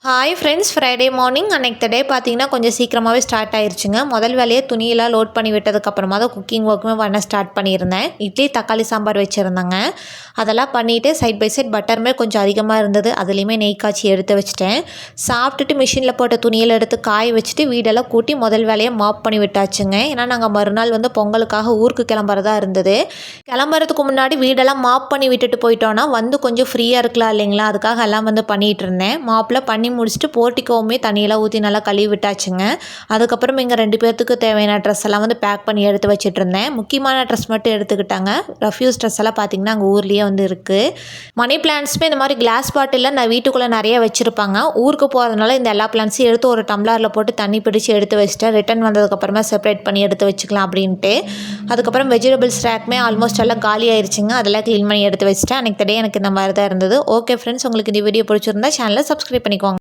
Hi friends, Friday morning அன்னைக்கு டே பார்த்தீங்கன்னா கொஞ்சம் சீக்கிரமாகவே ஸ்டார்ட் ஆயிடுச்சுங்க. முதல் வேலையே துணியெல்லாம் லோட் பண்ணி விட்டதுக்கப்புறமா தான் குக்கிங் ஒர்க்குமே பண்ண ஸ்டார்ட் பண்ணியிருந்தேன். இட்லி தக்காளி சாம்பார் வச்சுருந்தேங்க. அதெல்லாம் பண்ணிவிட்டு சைட் பை சைட் பட்டருமே கொஞ்சம் அதிகமாக இருந்தது, அதுலேயுமே நெய் காய்ச்சி எடுத்து வச்சுட்டேன். சாப்பிட்டுட்டு மிஷினில் போட்ட துணியெல்லாம் எடுத்து காய வச்சுட்டு வீடெல்லாம் கூட்டி முதல் வேலையை மாப் பண்ணி விட்டாச்சுங்க. ஏன்னா நாங்கள் மறுநாள் பொங்கலுக்காக ஊருக்கு கிளம்புறதா இருந்தது. கிளம்புறதுக்கு முன்னாடி வீடெல்லாம் மாப் பண்ணி விட்டுட்டு போயிட்டோன்னா கொஞ்சம் ஃப்ரீயாக இருக்கலாம் இல்லைங்களா, அதுக்காக எல்லாம் பண்ணிகிட்டு இருந்தேன். மாப்பில் பண்ணி முடிச்சுட்டு போர்ட்டிக்கோவுமே தண்ணியெல்லாம் ஊற்றி நல்லா கழுவி விட்டாச்சுங்க. அதுக்கப்புறம் எங்கள் 2 பேர்த்துக்கு தேவையான ட்ரெஸ் எல்லாம் பேக் பண்ணி எடுத்து வச்சுட்டு இருந்தேன். முக்கியமான ட்ரெஸ் மட்டும் எடுத்துக்கிட்டாங்க. ரஃப்யூஸ் ட்ரெஸ் எல்லாம் பார்த்திங்கன்னா அங்கே ஊர்லேயே இருக்குது. மணி பிளான்ட்ஸுமே இந்த மாதிரி கிளாஸ் பாட்டிலில் நான் வீட்டுக்குள்ளே நிறைய வச்சுருப்பாங்க. ஊருக்கு போகிறதுனால இந்த எல்லா பிளான்ட்ஸையும் எடுத்து ஒரு டம்ளரில் போட்டு தண்ணி பிடிச்சி எடுத்து வச்சுட்டேன். ரிட்டன் வந்ததுக்கப்புறமா செப்பரேட் பண்ணி எடுத்து வச்சுக்கலாம் அப்படின்ட்டு. அதுக்கப்புறம் வெஜிடபிள்ஸ் ரேக்குமே ஆல்மோஸ்ட் எல்லாம் காலி ஆயிடுச்சுங்க. அதெல்லாம் க்ளீன் பண்ணி எடுத்து வச்சுட்டேன். அன்றைக்கி எனக்கு இந்த மாதிரி தான் இருந்தது. ஓகே ஃப்ரெண்ட்ஸ், உங்களுக்கு இந்த வீடியோ பிடிச்சிருந்தா சேனலை சப்ஸ்கிரைப் பண்ணிக்கோங்க.